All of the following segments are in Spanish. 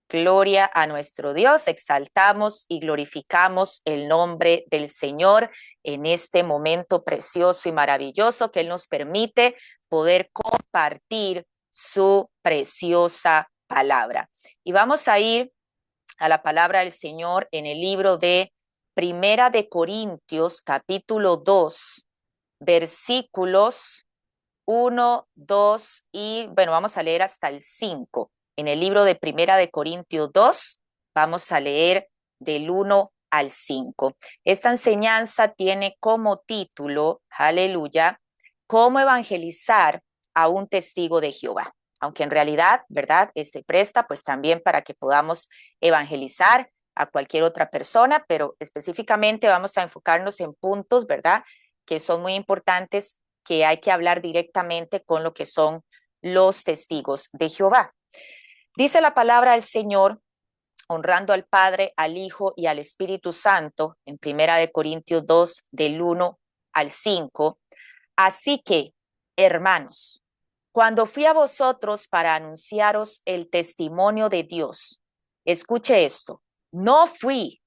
Gloria a nuestro Dios, exaltamos y glorificamos el nombre del Señor en este momento precioso y maravilloso que Él nos permite poder compartir su preciosa palabra. Y vamos a ir a la palabra del Señor en el libro de Primera de Corintios, capítulo 2, versículos 1, 2 y, bueno, vamos a leer hasta el 5. En el libro de Primera de Corintios 2, vamos a leer del 1 al 5. Esta enseñanza tiene como título, aleluya, cómo evangelizar a un testigo de Jehová. Aunque en realidad, ¿verdad? Se presta pues también para que podamos evangelizar a cualquier otra persona, pero específicamente vamos a enfocarnos en puntos, ¿verdad? Que son muy importantes, que hay que hablar directamente con lo que son los testigos de Jehová. Dice la palabra del Señor, honrando al Padre, al Hijo y al Espíritu Santo, en Primera de Corintios 2, del 1 al 5. Así que, hermanos, cuando fui a vosotros para anunciaros el testimonio de Dios, escuche esto, no fui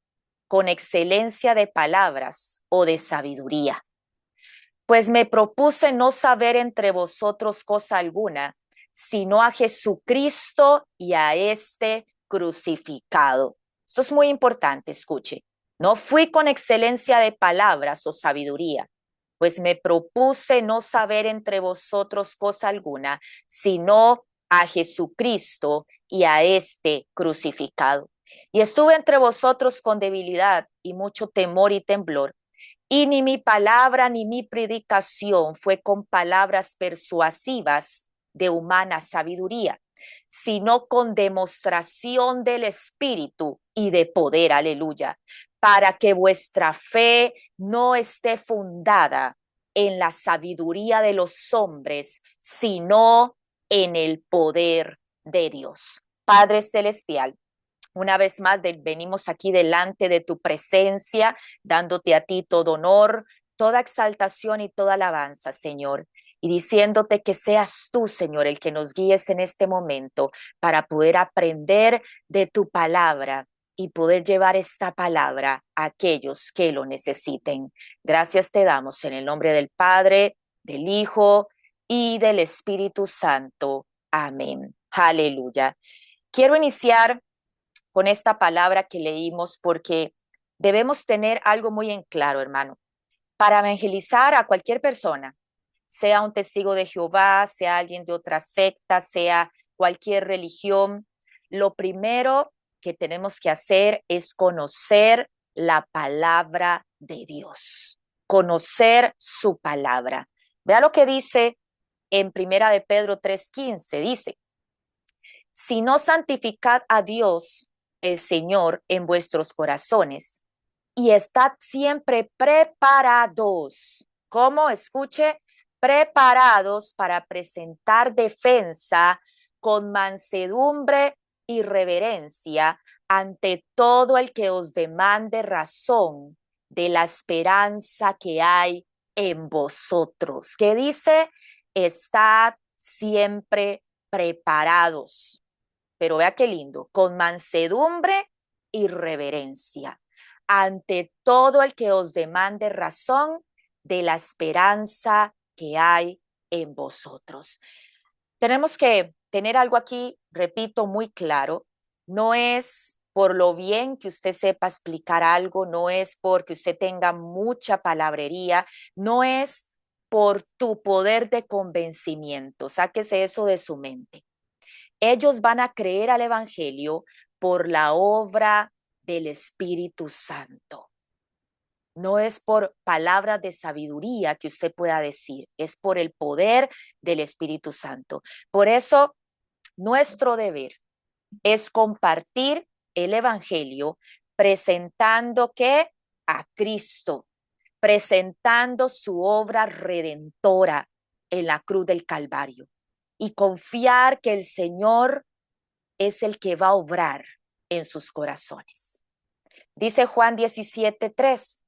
con excelencia de palabras o de sabiduría, pues me propuse no saber entre vosotros cosa alguna, sino a Jesucristo y a este crucificado. Esto es muy importante, escuche. No fui con excelencia de palabras o sabiduría, pues me propuse no saber entre vosotros cosa alguna, sino a Jesucristo y a este crucificado. Y estuve entre vosotros con debilidad y mucho temor y temblor, y ni mi palabra ni mi predicación fue con palabras persuasivas de humana sabiduría, sino con demostración del Espíritu y de poder, aleluya, para que vuestra fe no esté fundada en la sabiduría de los hombres, sino en el poder de Dios. Padre Celestial, una vez más venimos aquí delante de tu presencia, dándote a ti todo honor, toda exaltación y toda alabanza, Señor, y diciéndote que seas tú, Señor, el que nos guíes en este momento para poder aprender de tu palabra y poder llevar esta palabra a aquellos que lo necesiten. Gracias te damos en el nombre del Padre, del Hijo y del Espíritu Santo. Amén. Aleluya. Quiero iniciar con esta palabra que leímos porque debemos tener algo muy en claro, hermano. Para evangelizar a cualquier persona, sea un testigo de Jehová, sea alguien de otra secta, sea cualquier religión, lo primero que tenemos que hacer es conocer la palabra de Dios, conocer su palabra. Vea lo que dice en Primera de Pedro 3:15, dice: si no, santificad a Dios, el Señor, en vuestros corazones y estad siempre preparados. ¿Cómo? Escuche, preparados para presentar defensa con mansedumbre y reverencia ante todo el que os demande razón de la esperanza que hay en vosotros. ¿Qué dice? Estad siempre preparados. Pero vea qué lindo, con mansedumbre y reverencia ante todo el que os demande razón de la esperanza que hay en vosotros. Tenemos que tener algo aquí, repito, muy claro. No es por lo bien que usted sepa explicar algo, no es porque usted tenga mucha palabrería, no es por tu poder de convencimiento. Sáquese eso de su mente. Ellos van a creer al Evangelio por la obra del Espíritu Santo. No es por palabras de sabiduría que usted pueda decir, es por el poder del Espíritu Santo. Por eso, nuestro deber es compartir el Evangelio presentando que a Cristo, presentando su obra redentora en la cruz del Calvario y confiar que el Señor es el que va a obrar en sus corazones. Dice Juan 17:3,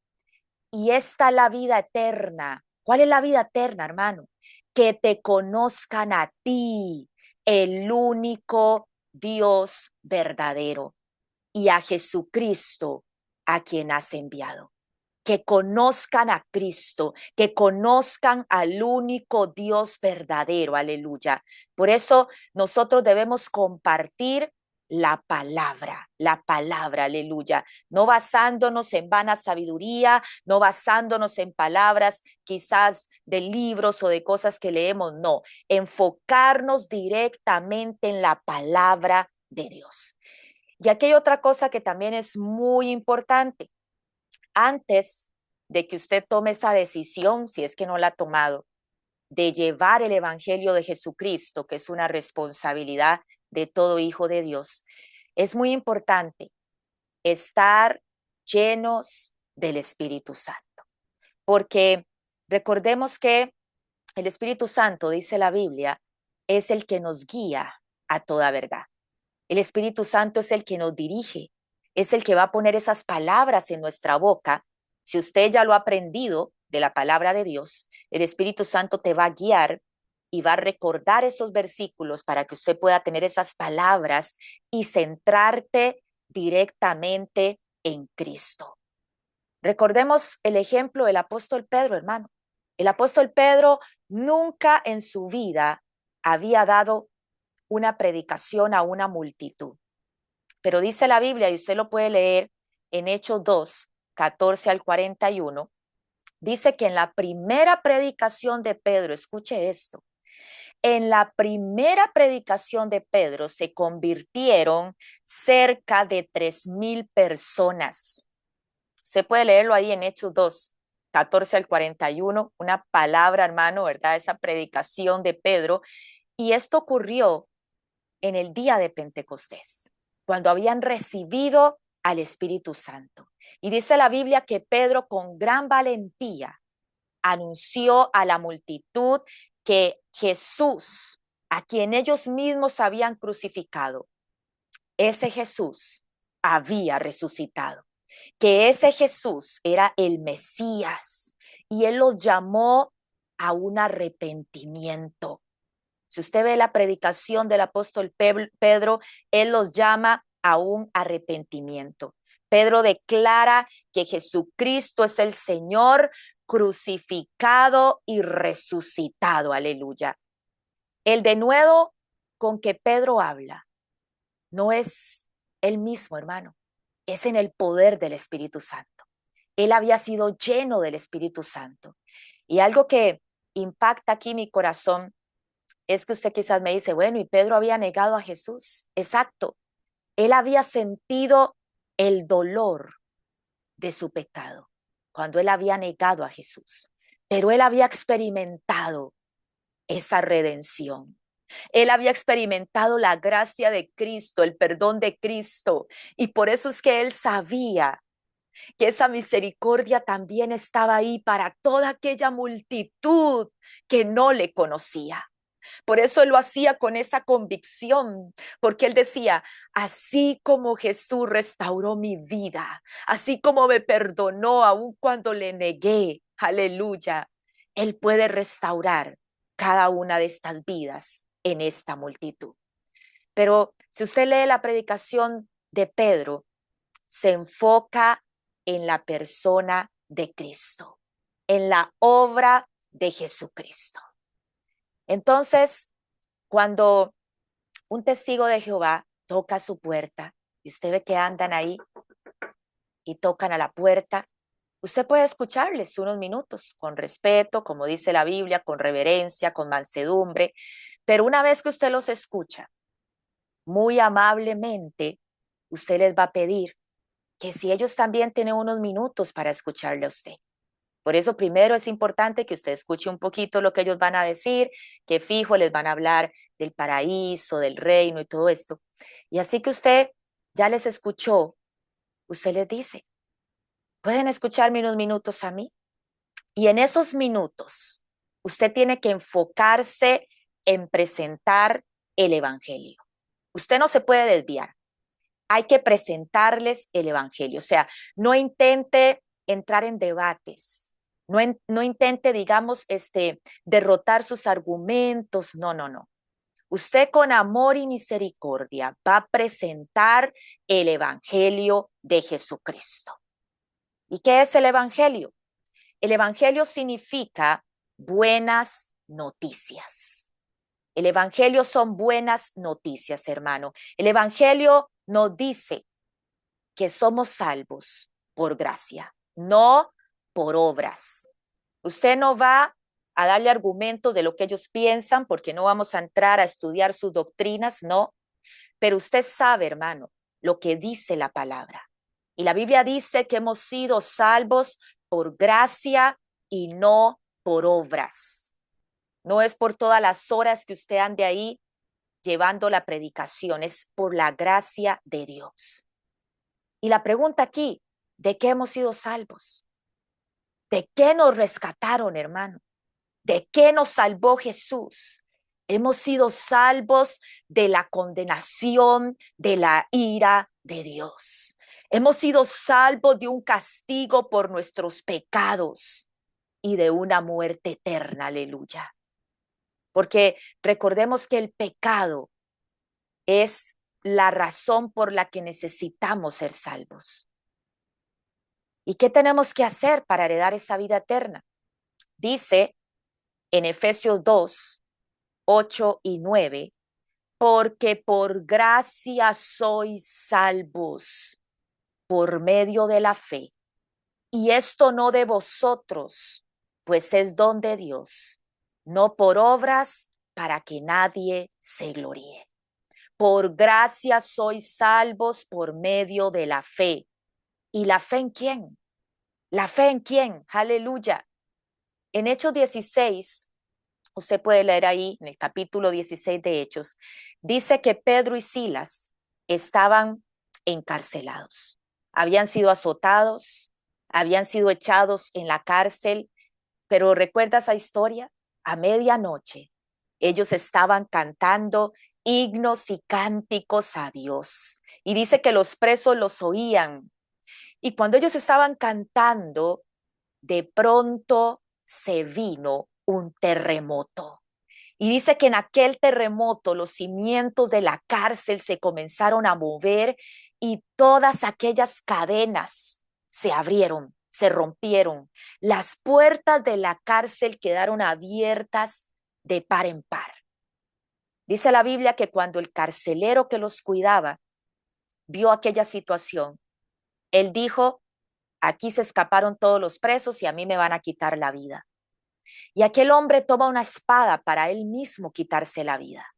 y esta es la vida eterna. ¿Cuál es la vida eterna, hermano? Que te conozcan a ti, el único Dios verdadero y a Jesucristo a quien has enviado. Que conozcan a Cristo, que conozcan al único Dios verdadero, aleluya. Por eso nosotros debemos compartir la palabra, aleluya. No basándonos en vana sabiduría, no basándonos en palabras quizás de libros o de cosas que leemos, no. Enfocarnos directamente en la palabra de Dios. Y aquí hay otra cosa que también es muy importante. Antes de que usted tome esa decisión, si es que no la ha tomado, de llevar el Evangelio de Jesucristo, que es una responsabilidad de todo hijo de Dios, es muy importante estar llenos del Espíritu Santo. Porque recordemos que el Espíritu Santo, dice la Biblia, es el que nos guía a toda verdad. El Espíritu Santo es el que nos dirige, es el que va a poner esas palabras en nuestra boca. Si usted ya lo ha aprendido de la palabra de Dios, el Espíritu Santo te va a guiar y va a recordar esos versículos para que usted pueda tener esas palabras y centrarte directamente en Cristo. Recordemos el ejemplo del apóstol Pedro, hermano. El apóstol Pedro nunca en su vida había dado una predicación a una multitud. Pero dice la Biblia, y usted lo puede leer en Hechos 2, 14 al 41, dice que en la primera predicación de Pedro, escuche esto, en la primera predicación de Pedro se convirtieron cerca de 3,000 personas. Se puede leerlo ahí en Hechos 2, 14 al 41, una palabra, hermano, ¿verdad? Esa predicación de Pedro. Y esto ocurrió en el día de Pentecostés, cuando habían recibido al Espíritu Santo. Y dice la Biblia que Pedro con gran valentía anunció a la multitud que Jesús, a quien ellos mismos habían crucificado, ese Jesús había resucitado, que ese Jesús era el Mesías y él los llamó a un arrepentimiento. Si usted ve la predicación del apóstol Pedro, él los llama a un arrepentimiento. Pedro declara que Jesucristo es el Señor crucificado y resucitado. Aleluya. El denuedo con que Pedro habla no es él mismo, hermano, es en el poder del Espíritu Santo. Él había sido lleno del Espíritu Santo. Y algo que impacta aquí mi corazón es que usted quizás me dice, bueno, y Pedro había negado a Jesús. Exacto. Él había sentido el dolor de su pecado cuando él había negado a Jesús, pero él había experimentado esa redención. Él había experimentado la gracia de Cristo, el perdón de Cristo, y por eso es que él sabía que esa misericordia también estaba ahí para toda aquella multitud que no le conocía. Por eso él lo hacía con esa convicción, porque él decía, así como Jesús restauró mi vida, así como me perdonó aun cuando le negué, aleluya, él puede restaurar cada una de estas vidas en esta multitud. Pero si usted lee la predicación de Pedro, se enfoca en la persona de Cristo, en la obra de Jesucristo. Entonces, cuando un testigo de Jehová toca su puerta y usted ve que andan ahí y tocan a la puerta, usted puede escucharles unos minutos con respeto, como dice la Biblia, con reverencia, con mansedumbre, pero una vez que usted los escucha, muy amablemente, usted les va a pedir que si ellos también tienen unos minutos para escucharle a usted. Por eso primero es importante que usted escuche un poquito lo que ellos van a decir, que fijo les van a hablar del paraíso, del reino y todo esto. Y así que usted ya les escuchó, usted les dice, ¿pueden escucharme unos minutos a mí? Y en esos minutos usted tiene que enfocarse en presentar el evangelio. Usted no se puede desviar. Hay que presentarles el evangelio. O sea, no intente entrar en debates. No intente, digamos, derrotar sus argumentos. No, no, no. usted con amor y misericordia va a presentar el Evangelio de Jesucristo. ¿Y qué es el Evangelio? El Evangelio significa buenas noticias. El Evangelio son buenas noticias, hermano. El Evangelio nos dice que somos salvos por gracia, no por obras. Usted no va a darle argumentos de lo que ellos piensan, porque no vamos a entrar a estudiar sus doctrinas, no. Pero usted sabe, hermano, lo que dice la palabra. Y la Biblia dice que hemos sido salvos por gracia y no por obras. No es por todas las horas que usted ande ahí llevando la predicación, es por la gracia de Dios. Y la pregunta aquí, ¿de qué hemos sido salvos? ¿De qué nos rescataron, hermano? ¿De qué nos salvó Jesús? Hemos sido salvos de la condenación, de la ira de Dios. Hemos sido salvos de un castigo por nuestros pecados y de una muerte eterna, aleluya. Porque recordemos que el pecado es la razón por la que necesitamos ser salvos. ¿Y qué tenemos que hacer para heredar esa vida eterna? Dice en Efesios 2, 8 y 9, porque por gracia sois salvos por medio de la fe. Y esto no de vosotros, pues es don de Dios, no por obras para que nadie se gloríe. Por gracia sois salvos por medio de la fe. ¿Y la fe en quién? ¿La fe en quién? Aleluya. En Hechos 16, usted puede leer ahí en el capítulo 16 de Hechos, dice que Pedro y Silas estaban encarcelados. Habían sido azotados, habían sido echados en la cárcel, pero ¿recuerda esa historia? A medianoche ellos estaban cantando himnos y cánticos a Dios. Y dice que los presos los oían. Y cuando ellos estaban cantando, de pronto se vino un terremoto. Y dice que en aquel terremoto los cimientos de la cárcel se comenzaron a mover y todas aquellas cadenas se abrieron, se rompieron. Las puertas de la cárcel quedaron abiertas de par en par. Dice la Biblia que cuando el carcelero que los cuidaba vio aquella situación, él dijo: aquí se escaparon todos los presos y a mí me van a quitar la vida. Y aquel hombre toma una espada para él mismo quitarse la vida.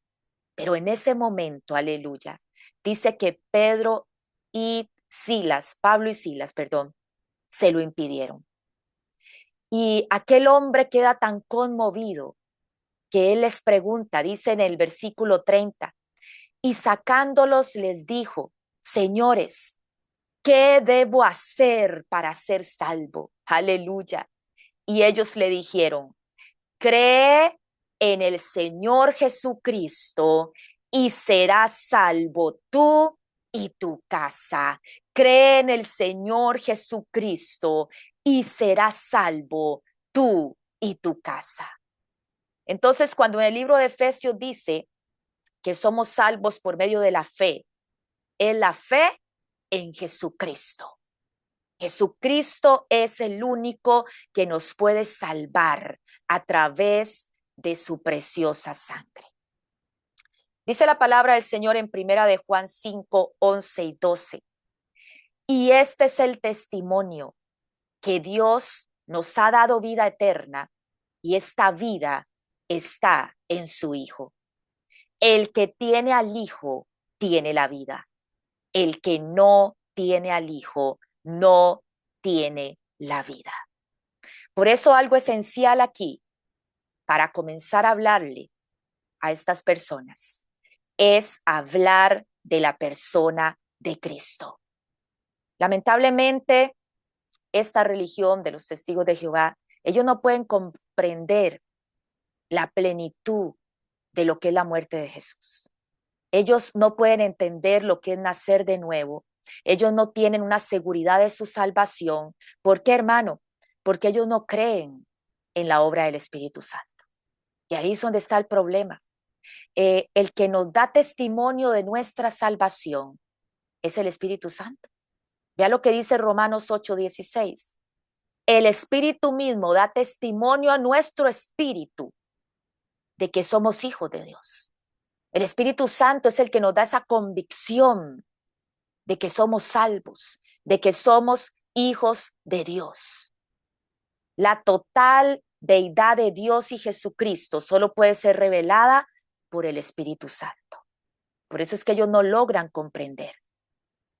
Pero en ese momento, aleluya, dice que Pablo y Silas, se lo impidieron. Y aquel hombre queda tan conmovido que él les pregunta, dice en el versículo 30, y sacándolos les dijo: señores, ¿qué debo hacer para ser salvo? Aleluya. Y ellos le dijeron: cree en el Señor Jesucristo y serás salvo tú y tu casa. Cree en el Señor Jesucristo y serás salvo tú y tu casa. Entonces, cuando en el libro de Efesios dice que somos salvos por medio de la fe, es la fe en Jesucristo. Jesucristo es el único que nos puede salvar a través de su preciosa sangre. Dice la palabra del Señor en primera de Juan 5, 11 y 12. Y este es el testimonio, que Dios nos ha dado vida eterna y esta vida está en su Hijo. El que tiene al Hijo tiene la vida. El que no tiene al Hijo no tiene la vida. Por eso algo esencial aquí para comenzar a hablarle a estas personas es hablar de la persona de Cristo. Lamentablemente, esta religión de los testigos de Jehová, ellos no pueden comprender la plenitud de lo que es la muerte de Jesús. Ellos no pueden entender lo que es nacer de nuevo. Ellos no tienen una seguridad de su salvación. ¿Por qué, hermano? Porque ellos no creen en la obra del Espíritu Santo. Y ahí es donde está el problema. El que nos da testimonio de nuestra salvación es el Espíritu Santo. Vea lo que dice Romanos 8:16. El Espíritu mismo da testimonio a nuestro espíritu de que somos hijos de Dios. El Espíritu Santo es el que nos da esa convicción de que somos salvos, de que somos hijos de Dios. La total deidad de Dios y Jesucristo solo puede ser revelada por el Espíritu Santo. Por eso es que ellos no logran comprender,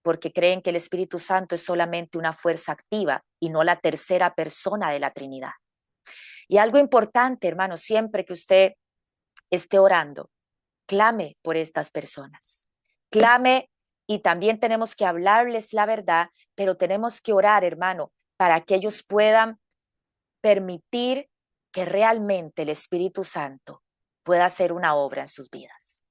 porque creen que el Espíritu Santo es solamente una fuerza activa y no la tercera persona de la Trinidad. Y algo importante, hermano, siempre que usted esté orando, clame por estas personas. Clame, y también tenemos que hablarles la verdad, pero tenemos que orar, hermano, para que ellos puedan permitir que realmente el Espíritu Santo pueda hacer una obra en sus vidas.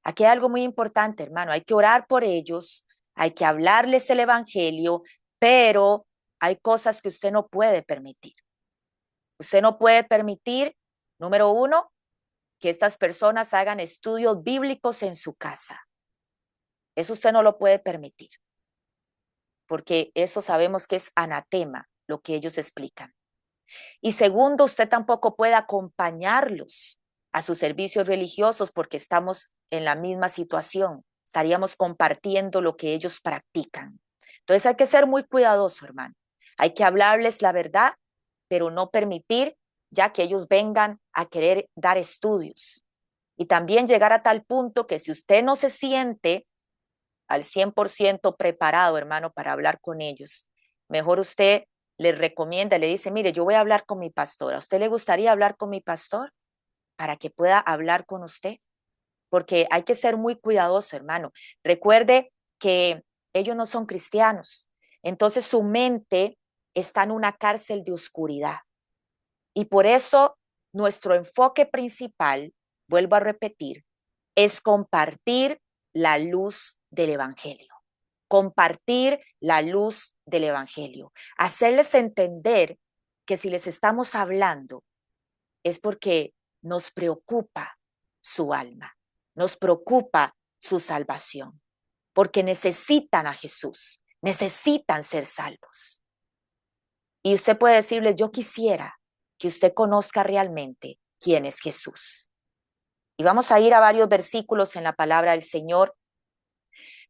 Aquí hay algo muy importante, hermano. Hay que orar por ellos, hay que hablarles el evangelio, pero hay cosas que usted no puede permitir. Usted no puede permitir, número uno, que estas personas hagan estudios bíblicos en su casa. Eso usted no lo puede permitir, porque eso sabemos que es anatema, lo que ellos explican. Y segundo, usted tampoco puede acompañarlos a sus servicios religiosos porque estamos en la misma situación. Estaríamos compartiendo lo que ellos practican. Entonces hay que ser muy cuidadoso, hermano. Hay que hablarles la verdad, pero no permitir ya que ellos vengan a querer dar estudios. Y también llegar a tal punto que si usted no se siente al 100% preparado, hermano, para hablar con ellos, mejor usted les recomienda, le dice, mire, yo voy a hablar con mi pastor. ¿A usted le gustaría hablar con mi pastor para que pueda hablar con usted? Porque hay que ser muy cuidadoso, hermano. Recuerde que ellos no son cristianos. Entonces su mente está en una cárcel de oscuridad. Y por eso nuestro enfoque principal, vuelvo a repetir, es compartir la luz del evangelio. Compartir la luz del evangelio. Hacerles entender que si les estamos hablando es porque nos preocupa su alma, nos preocupa su salvación, porque necesitan a Jesús, necesitan ser salvos. Y usted puede decirles, yo quisiera que usted conozca realmente quién es Jesús. Y vamos a ir a varios versículos en la palabra del Señor.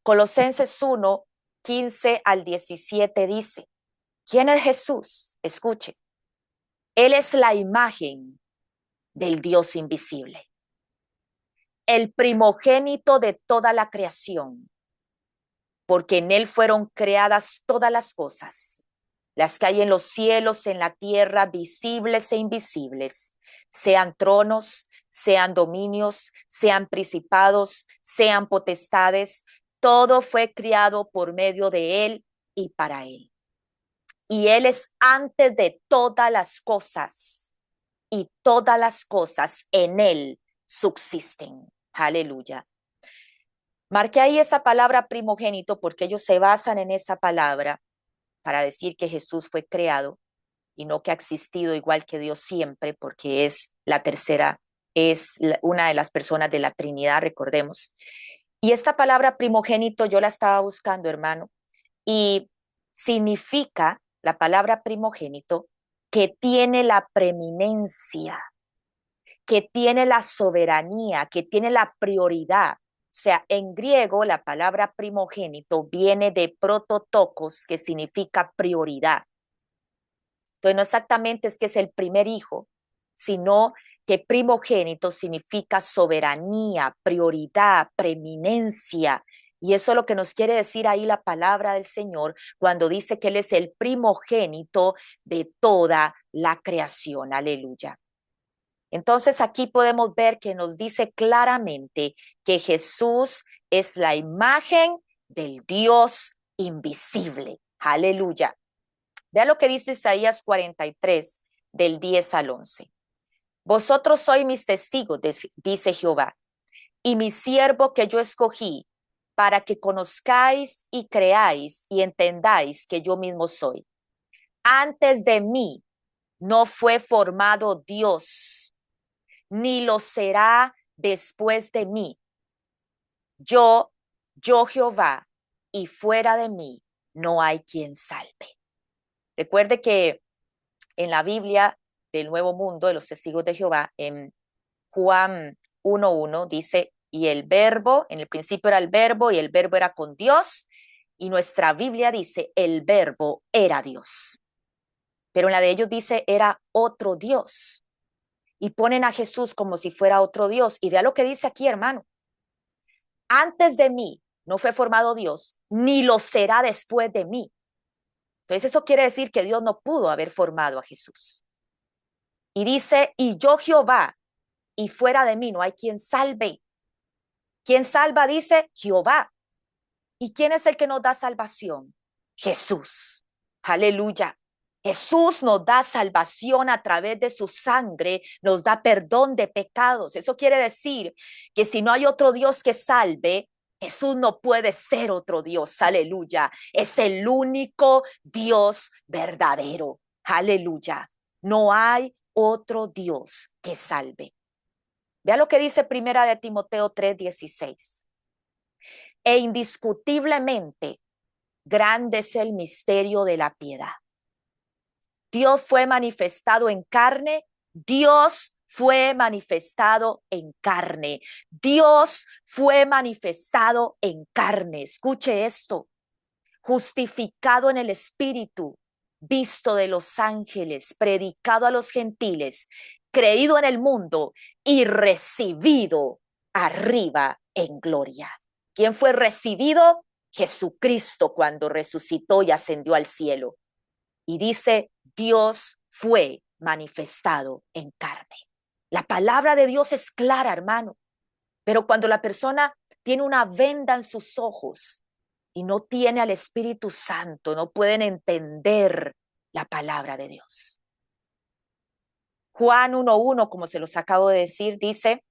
Colosenses 1, 15 al 17 dice, ¿quién es Jesús? Escuche, Él es la imagen del Dios invisible, el primogénito de toda la creación, porque en Él fueron creadas todas las cosas, las que hay en los cielos, en la tierra, visibles e invisibles, sean tronos, sean dominios, sean principados, sean potestades, todo fue creado por medio de Él y para Él. Y Él es antes de todas las cosas, y todas las cosas en Él subsisten. Aleluya. Marqué ahí esa palabra primogénito porque ellos se basan en esa palabra para decir que Jesús fue creado y no que ha existido igual que Dios siempre, porque es la tercera, es una de las personas de la Trinidad, recordemos. Y esta palabra primogénito yo la estaba buscando, hermano, y significa la palabra primogénito que tiene la preeminencia, que tiene la soberanía, que tiene la prioridad. O sea, en griego la palabra primogénito viene de prototokos, que significa prioridad. Entonces no exactamente es que es el primer hijo, sino que primogénito significa soberanía, prioridad, preeminencia. Y eso es lo que nos quiere decir ahí la palabra del Señor cuando dice que Él es el primogénito de toda la creación. Aleluya. Entonces aquí podemos ver que nos dice claramente que Jesús es la imagen del Dios invisible. Aleluya. Vea lo que dice Isaías 43, del 10 al 11. Vosotros sois mis testigos, dice Jehová, y mi siervo que yo escogí, para que conozcáis y creáis y entendáis que yo mismo soy. Antes de mí no fue formado Dios, ni lo será después de mí. Yo Jehová, y fuera de mí no hay quien salve. Recuerde que en la Biblia del Nuevo Mundo de los Testigos de Jehová, en Juan 1:1 dice, y el verbo, en el principio era el verbo, y el verbo era con Dios, y nuestra Biblia dice, el verbo era Dios. Pero en la de ellos dice, era otro Dios. Y ponen a Jesús como si fuera otro Dios. Y vea lo que dice aquí, hermano. Antes de mí no fue formado Dios, ni lo será después de mí. Entonces eso quiere decir que Dios no pudo haber formado a Jesús. Y dice, y yo Jehová, y fuera de mí no hay quien salve. ¿Quién salva? Dice Jehová. ¿Y quién es el que nos da salvación? Jesús. Aleluya. Jesús nos da salvación a través de su sangre, nos da perdón de pecados. Eso quiere decir que si no hay otro Dios que salve, Jesús no puede ser otro Dios. Aleluya. Es el único Dios verdadero. Aleluya. No hay otro Dios que salve. Vea lo que dice Primera de Timoteo 3:16. E indiscutiblemente grande es el misterio de la piedad. Dios fue manifestado en carne, Dios fue manifestado en carne, Dios fue manifestado en carne. Escuche esto, justificado en el Espíritu, visto de los ángeles, predicado a los gentiles, creído en el mundo y recibido arriba en gloria. ¿Quién fue recibido? Jesucristo cuando resucitó y ascendió al cielo. Y dice, Dios fue manifestado en carne. La palabra de Dios es clara, hermano, pero cuando la persona tiene una venda en sus ojos y no tiene al Espíritu Santo, no pueden entender la palabra de Dios. Juan 1:1, como se los acabo de decir, dice,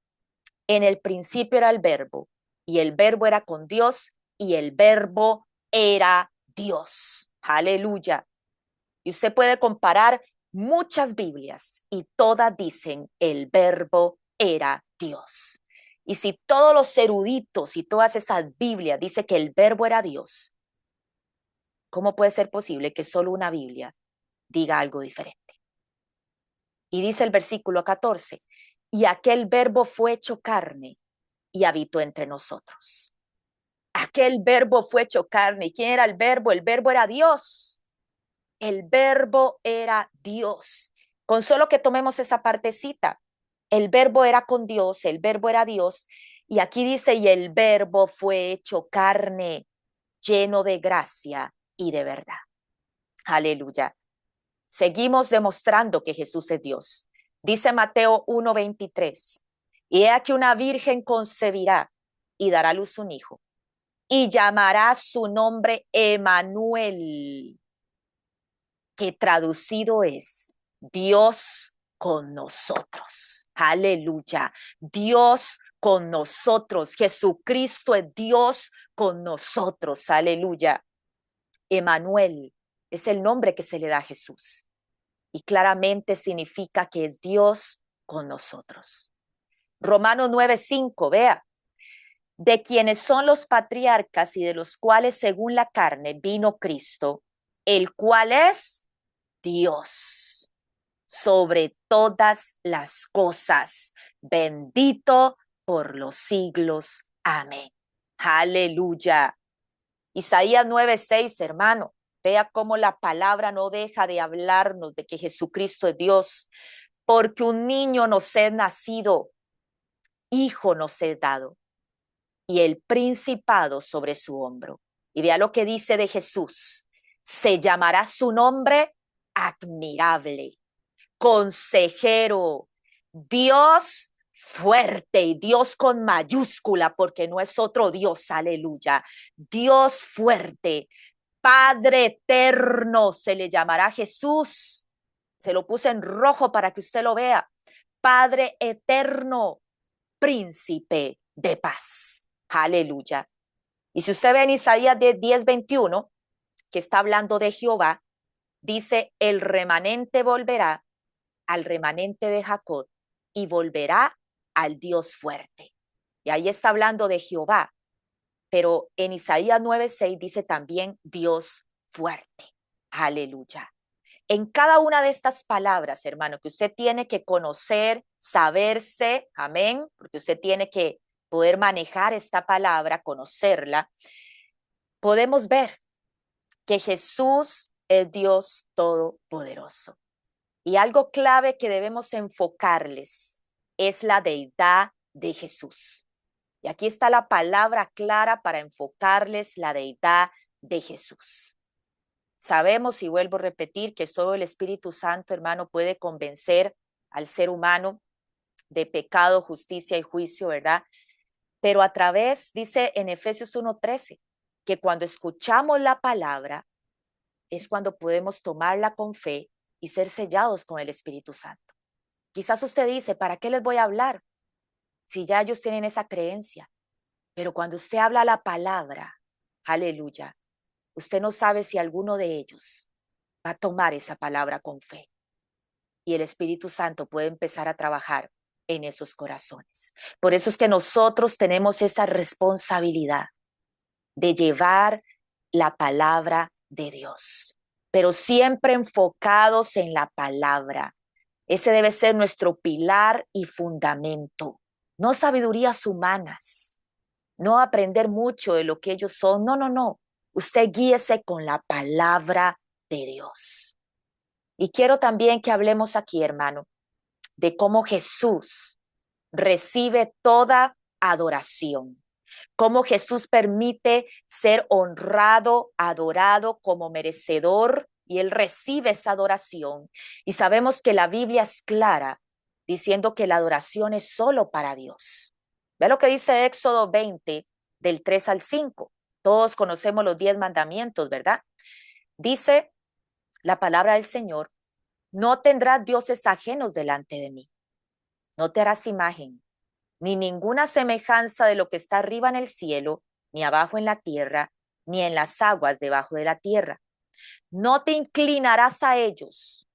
en el principio era el verbo, y el verbo era con Dios, y el verbo era Dios. Aleluya. Y usted puede comparar muchas Biblias y todas dicen el verbo era Dios. Y si todos los eruditos y todas esas Biblias dicen que el verbo era Dios, ¿cómo puede ser posible que solo una Biblia diga algo diferente? Y dice el versículo 14, y aquel verbo fue hecho carne y habitó entre nosotros. Aquel verbo fue hecho carne. ¿Y quién era el verbo? El verbo era Dios. El verbo era Dios. Con solo que tomemos esa partecita, el verbo era con Dios, el verbo era Dios. Y aquí dice, y el verbo fue hecho carne, lleno de gracia y de verdad. Aleluya. Seguimos demostrando que Jesús es Dios. Dice Mateo 1:23, y he aquí una virgen concebirá y dará a luz un hijo, y llamará su nombre Emanuel, que traducido es Dios con nosotros. Aleluya. Dios con nosotros. Jesucristo es Dios con nosotros. Aleluya. Emanuel es el nombre que se le da a Jesús. Y claramente significa que es Dios con nosotros. Romanos 9:5, vea. De quienes son los patriarcas y de los cuales según la carne vino Cristo, el cual es Dios sobre todas las cosas, bendito por los siglos. Amén. Aleluya. Isaías 9:6, hermano, vea cómo la palabra no deja de hablarnos de que Jesucristo es Dios, porque un niño nos es nacido, hijo nos es dado, y el principado sobre su hombro. Y vea lo que dice de Jesús, se llamará su nombre admirable, consejero, Dios fuerte, y Dios con mayúscula, porque no es otro Dios, aleluya. Dios fuerte, Padre eterno, se le llamará Jesús. Se lo puse en rojo para que usted lo vea. Padre eterno, príncipe de paz. Aleluya. Y si usted ve en Isaías 10:21, que está hablando de Jehová, dice, el remanente volverá al remanente de Jacob y volverá al Dios fuerte. Y ahí está hablando de Jehová, pero en Isaías 9:6 dice también Dios fuerte. Aleluya. En cada una de estas palabras, hermano, que usted tiene que conocer, saberse, amén, porque usted tiene que poder manejar esta palabra, conocerla, podemos ver que Jesús es Dios todopoderoso. Y algo clave que debemos enfocarles es la deidad de Jesús. Y aquí está la palabra clara para enfocarles la deidad de Jesús. Sabemos, y vuelvo a repetir, que solo el Espíritu Santo, hermano, puede convencer al ser humano de pecado, justicia y juicio, ¿verdad? Pero a través, dice en Efesios 1:13, que cuando escuchamos la palabra es cuando podemos tomarla con fe y ser sellados con el Espíritu Santo. Quizás usted dice, ¿para qué les voy a hablar? Si ya ellos tienen esa creencia. Pero cuando usted habla la palabra, aleluya, usted no sabe si alguno de ellos va a tomar esa palabra con fe. Y el Espíritu Santo puede empezar a trabajar en esos corazones. Por eso es que nosotros tenemos esa responsabilidad de llevar la palabra de Dios, pero siempre enfocados en la palabra. Ese debe ser nuestro pilar y fundamento, no sabidurías humanas, no aprender mucho de lo que ellos son, no, no, no. Usted guíese con la palabra de Dios. Y quiero también que hablemos aquí, hermano, de cómo Jesús recibe toda adoración, cómo Jesús permite ser honrado, adorado como merecedor, y él recibe esa adoración. Y sabemos que la Biblia es clara, diciendo que la adoración es solo para Dios. Ve lo que dice Éxodo 20, del 3 al 5. Todos conocemos los 10 mandamientos, ¿verdad? Dice la palabra del Señor: no tendrás dioses ajenos delante de mí. No te harás imagen, ni ninguna semejanza de lo que está arriba en el cielo, ni abajo en la tierra, ni en las aguas debajo de la tierra. No te inclinarás a ellos,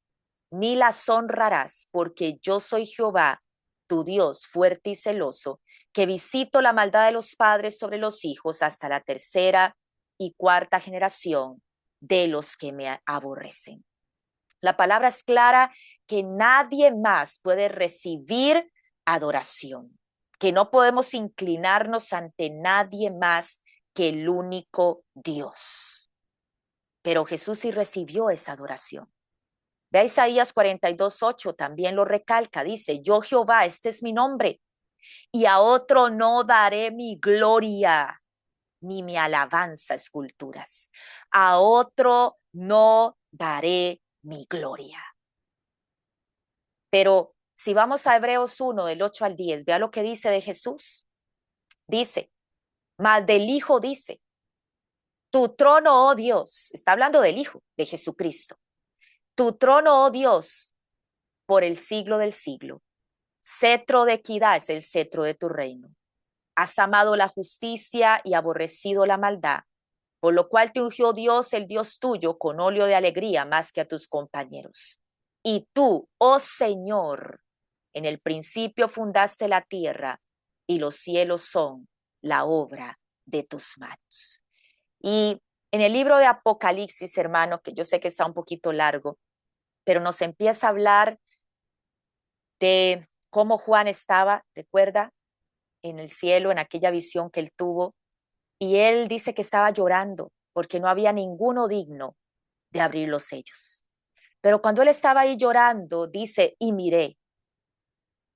ni las honrarás, porque yo soy Jehová, tu Dios fuerte y celoso, que visito la maldad de los padres sobre los hijos hasta la tercera y cuarta generación de los que me aborrecen. La palabra es clara, que nadie más puede recibir adoración, que no podemos inclinarnos ante nadie más que el único Dios. Pero Jesús sí recibió esa adoración. Ve a Isaías 42:8, también lo recalca, dice: yo Jehová, este es mi nombre, y a otro no daré mi gloria, ni mi alabanza, esculturas. A otro no daré mi gloria. Pero si vamos a Hebreos 1, del 8 al 10, vea lo que dice de Jesús. Dice, mas del Hijo dice: tu trono, oh Dios, está hablando del Hijo, de Jesucristo. Tu trono, oh Dios, por el siglo del siglo. Cetro de equidad es el cetro de tu reino. Has amado la justicia y aborrecido la maldad, por lo cual te ungió Dios, el Dios tuyo, con óleo de alegría más que a tus compañeros. Y tú, oh Señor, en el principio fundaste la tierra, y los cielos son la obra de tus manos. Y en el libro de Apocalipsis, hermano, que yo sé que está un poquito largo, pero nos empieza a hablar de cómo Juan estaba, recuerda, en el cielo, en aquella visión que él tuvo, y él dice que estaba llorando porque no había ninguno digno de abrir los sellos. Pero cuando él estaba ahí llorando, dice, y miré,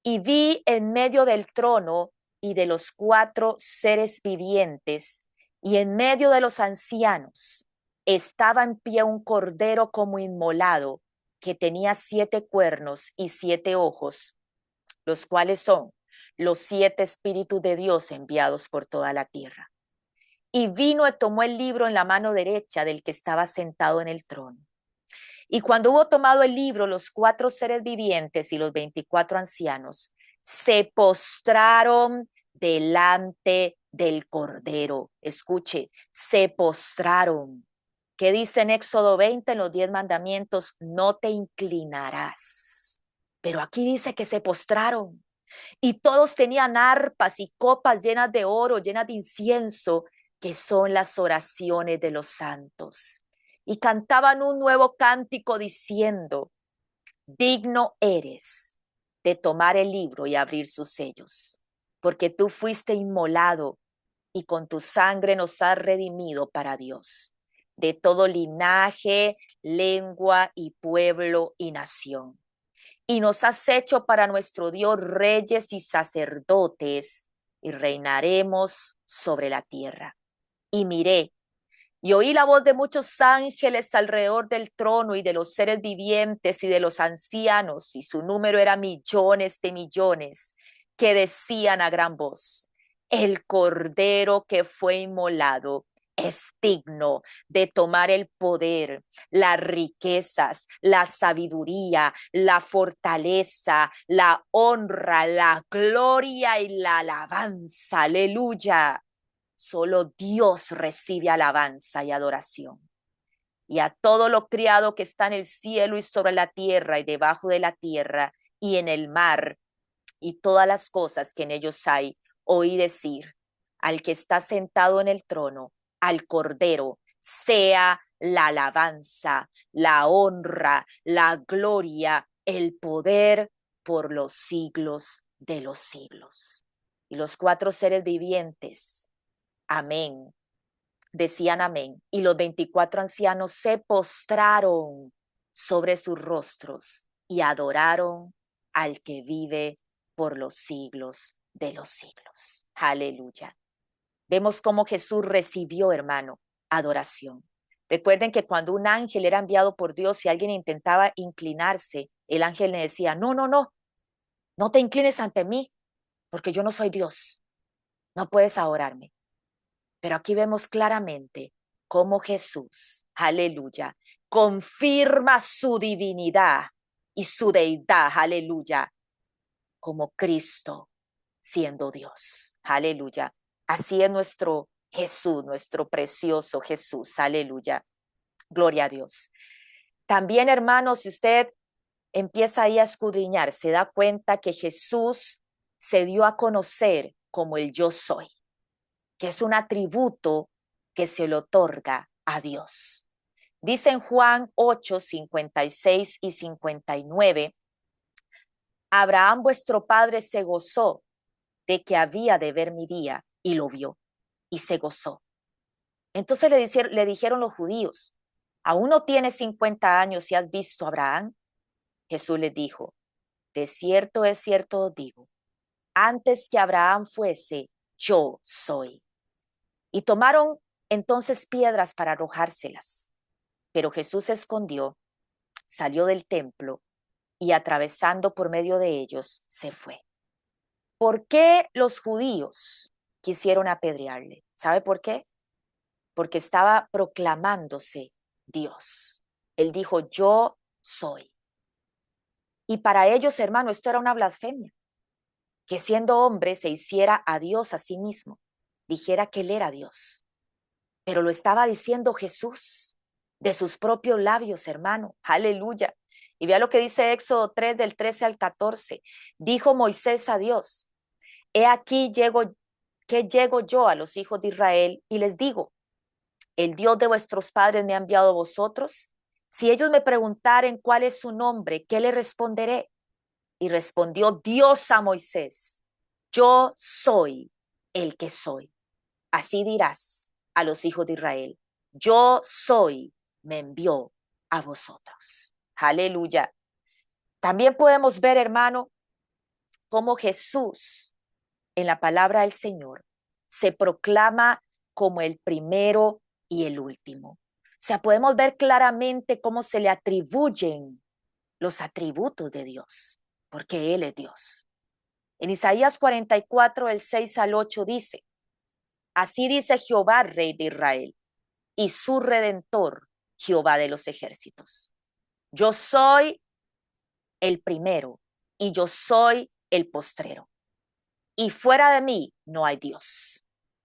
y vi en medio del trono y de los 4 seres vivientes, y en medio de los ancianos, estaba en pie un cordero como inmolado, que tenía 7 cuernos y 7 ojos, los cuales son los 7 espíritus de Dios enviados por toda la tierra. Y vino y tomó el libro en la mano derecha del que estaba sentado en el trono. Y cuando hubo tomado el libro, los 4 seres vivientes y los 24 ancianos se postraron delante del Cordero. Escuche, se postraron. ¿Qué dice en Éxodo 20, en los 10 mandamientos? No te inclinarás. Pero aquí dice que se postraron. Y todos tenían arpas y copas llenas de oro, llenas de incienso, que son las oraciones de los santos. Y cantaban un nuevo cántico diciendo: digno eres de tomar el libro y abrir sus sellos, porque tú fuiste inmolado y con tu sangre nos has redimido para Dios, de todo linaje, lengua y pueblo y nación. Y nos has hecho para nuestro Dios reyes y sacerdotes, y reinaremos sobre la tierra. Y miré, y oí la voz de muchos ángeles alrededor del trono y de los seres vivientes y de los ancianos, y su número era millones de millones, que decían a gran voz: el cordero que fue inmolado es digno de tomar el poder, las riquezas, la sabiduría, la fortaleza, la honra, la gloria y la alabanza. Aleluya. Solo Dios recibe alabanza y adoración. Y a todo lo criado que está en el cielo y sobre la tierra y debajo de la tierra y en el mar y todas las cosas que en ellos hay, oí decir: al que está sentado en el trono, al Cordero, sea la alabanza, la honra, la gloria, el poder por los siglos de los siglos. Y los cuatro seres vivientes, amén, decían amén. Y los 24 ancianos se postraron sobre sus rostros y adoraron al que vive por los siglos de los siglos. Aleluya. Vemos cómo Jesús recibió, hermano, adoración. Recuerden que cuando un ángel era enviado por Dios, si alguien intentaba inclinarse, el ángel le decía: no, no, no, no te inclines ante mí, porque yo no soy Dios. No puedes adorarme. Pero aquí vemos claramente cómo Jesús, aleluya, confirma su divinidad y su deidad, aleluya, como Cristo siendo Dios, aleluya. Así es nuestro Jesús, nuestro precioso Jesús, aleluya. Gloria a Dios. También, hermanos, si usted empieza ahí a escudriñar, se da cuenta que Jesús se dio a conocer como el yo soy, que es un atributo que se le otorga a Dios. Dice en Juan 8, 56 y 59, Abraham vuestro padre se gozó de que había de ver mi día y lo vio y se gozó. Entonces le dijeron los judíos: ¿aún no tienes 50 años y has visto a Abraham? Jesús les dijo: de cierto es cierto os digo, antes que Abraham fuese, yo soy. Y tomaron entonces piedras para arrojárselas. Pero Jesús se escondió, salió del templo y atravesando por medio de ellos se fue. ¿Por qué los judíos quisieron apedrearle? ¿Sabe por qué? Porque estaba proclamándose Dios. Él dijo: yo soy. Y para ellos, hermano, esto era una blasfemia. Que siendo hombre se hiciera a Dios a sí mismo, dijera que él era Dios. Pero lo estaba diciendo Jesús de sus propios labios, hermano. Aleluya. Y vea lo que dice Éxodo 3 del 13 al 14. Dijo Moisés a Dios: he aquí llego yo a los hijos de Israel y les digo: el Dios de vuestros padres me ha enviado a vosotros. Si ellos me preguntaren cuál es su nombre, ¿qué le responderé? Y respondió Dios a Moisés: yo soy el que soy. Así dirás a los hijos de Israel: yo soy, me envió a vosotros. Aleluya. También podemos ver, hermano, cómo Jesús en la palabra del Señor se proclama como el primero y el último. O sea, podemos ver claramente cómo se le atribuyen los atributos de Dios, porque Él es Dios. En Isaías 44, el 6 al 8 dice: así dice Jehová, Rey de Israel, y su Redentor, Jehová de los ejércitos: yo soy el primero y yo soy el postrero, y fuera de mí no hay Dios.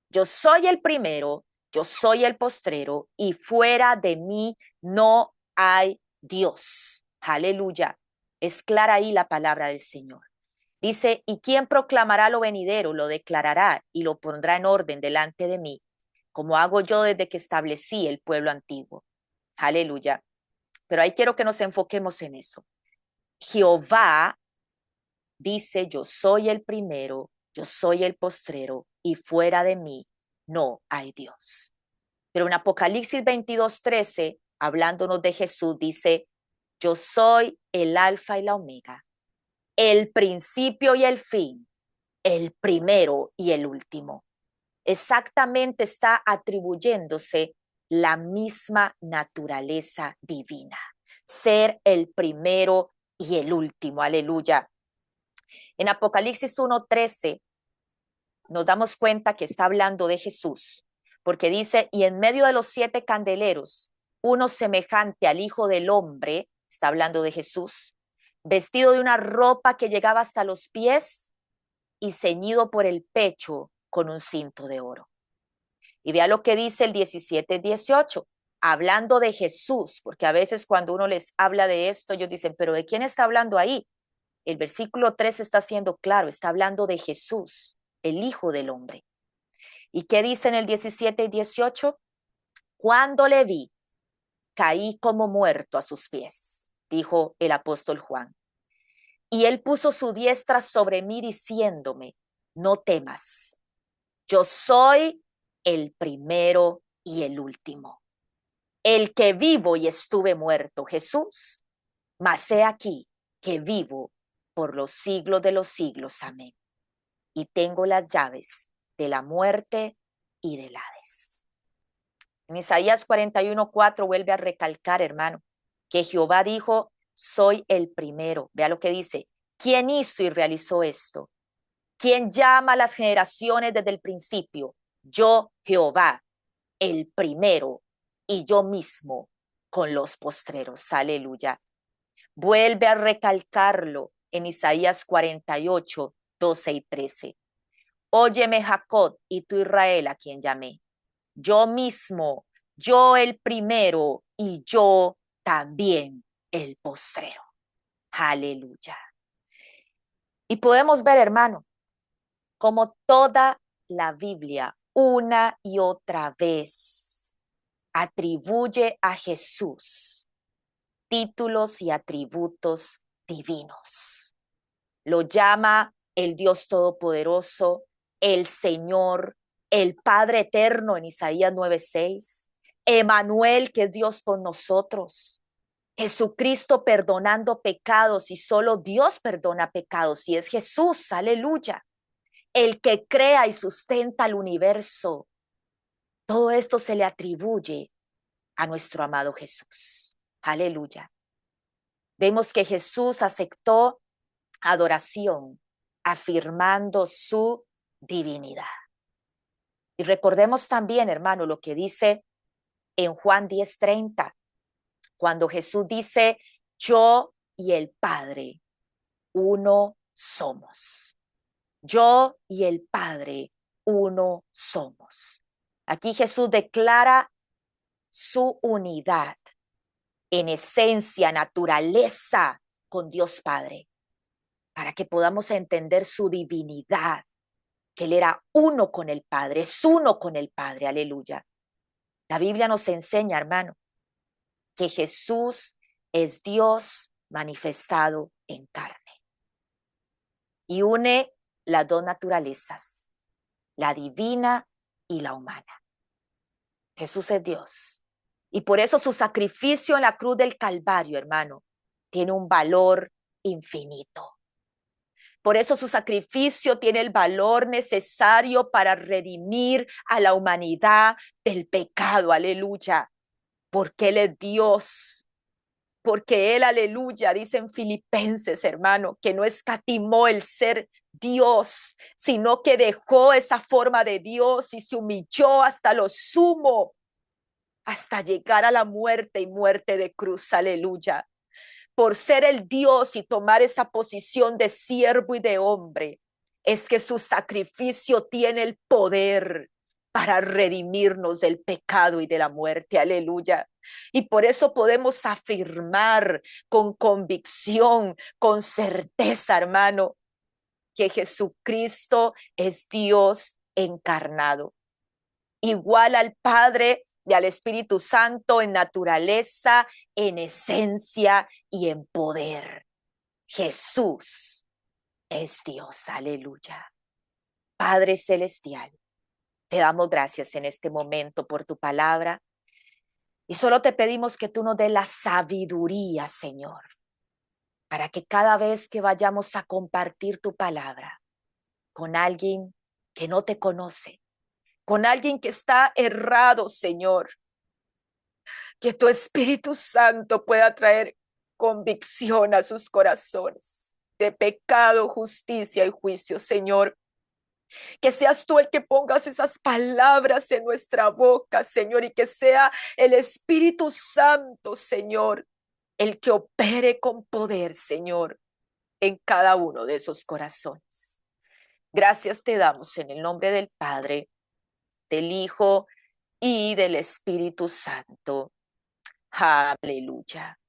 Yo soy el primero, yo soy el postrero, y fuera de mí no hay Dios. Aleluya. Es clara ahí la palabra del Señor. Dice, ¿y quién proclamará lo venidero? Lo declarará y lo pondrá en orden delante de mí, como hago yo desde que establecí el pueblo antiguo. Aleluya. Pero ahí quiero que nos enfoquemos en eso. Jehová dice, yo soy el primero, yo soy el postrero, y fuera de mí no hay Dios. Pero en Apocalipsis 22:13, hablándonos de Jesús, dice, yo soy el alfa y la omega, el principio y el fin, el primero y el último. Exactamente está atribuyéndose la misma naturaleza divina, ser el primero y el último. Aleluya. En Apocalipsis 1:13 nos damos cuenta que está hablando de Jesús, porque dice, y en medio de los 7 candeleros, uno semejante al Hijo del Hombre, está hablando de Jesús, vestido de una ropa que llegaba hasta los pies y ceñido por el pecho con un cinto de oro. Y vea lo que dice el 17-18, hablando de Jesús, porque a veces cuando uno les habla de esto, ellos dicen, pero ¿de quién está hablando ahí? El versículo 3 está siendo claro, está hablando de Jesús, el Hijo del Hombre. ¿Y qué dice en el 17-18? Cuando le vi, caí como muerto a sus pies, dijo el apóstol Juan. Y él puso su diestra sobre mí diciéndome, no temas, yo soy el primero y el último, el que vivo y estuve muerto, Jesús, mas he aquí que vivo por los siglos de los siglos, amén. Y tengo las llaves de la muerte y del Hades. En Isaías 41:4 vuelve a recalcar, hermano, que Jehová dijo, soy el primero. Vea lo que dice, ¿quién hizo y realizó esto? ¿Quién llama a las generaciones desde el principio? Yo, Jehová, el primero, y yo mismo con los postreros. Aleluya. Vuelve a recalcarlo en Isaías 48:12-13. Óyeme, Jacob, y tú, Israel, a quien llamé. Yo mismo, yo el primero, y yo también el postrero. Aleluya. Y podemos ver, hermano, como toda la Biblia, una y otra vez, atribuye a Jesús títulos y atributos divinos. Lo llama el Dios Todopoderoso, el Señor, el Padre Eterno en Isaías 9:6, Emanuel, que es Dios con nosotros, Jesucristo perdonando pecados, y solo Dios perdona pecados, y es Jesús, aleluya, el que crea y sustenta el universo. Todo esto se le atribuye a nuestro amado Jesús, aleluya. Vemos que Jesús aceptó adoración, afirmando su divinidad. Y recordemos también, hermano, lo que dice en Juan 10:30, cuando Jesús dice, yo y el Padre, uno somos. Yo y el Padre, uno somos. Aquí Jesús declara su unidad en esencia, naturaleza con Dios Padre, para que podamos entender su divinidad, que Él era uno con el Padre, es uno con el Padre, aleluya. La Biblia nos enseña, hermano, que Jesús es Dios manifestado en carne y une las dos naturalezas, la divina y la humana. Jesús es Dios. Y por eso su sacrificio en la cruz del Calvario, hermano, tiene un valor infinito. Por eso su sacrificio tiene el valor necesario para redimir a la humanidad del pecado, aleluya. Porque Él es Dios. Porque Él, aleluya, dice en Filipenses, hermano, que no escatimó el ser Dios, sino que dejó esa forma de Dios y se humilló hasta lo sumo, hasta llegar a la muerte y muerte de cruz, aleluya. Por ser el Dios y tomar esa posición de siervo y de hombre, es que su sacrificio tiene el poder para redimirnos del pecado y de la muerte, aleluya. Y por eso podemos afirmar con convicción, con certeza, hermano, que Jesucristo es Dios encarnado, igual al Padre y al Espíritu Santo en naturaleza, en esencia y en poder. Jesús es Dios, aleluya. Padre celestial, te damos gracias en este momento por tu palabra y solo te pedimos que tú nos des la sabiduría, Señor, para que cada vez que vayamos a compartir tu palabra con alguien que no te conoce, con alguien que está errado, Señor, que tu Espíritu Santo pueda traer convicción a sus corazones de pecado, justicia y juicio, Señor. Que seas tú el que pongas esas palabras en nuestra boca, Señor, y que sea el Espíritu Santo, Señor, el que opere con poder, Señor, en cada uno de esos corazones. Gracias te damos en el nombre del Padre, del Hijo y del Espíritu Santo. Aleluya.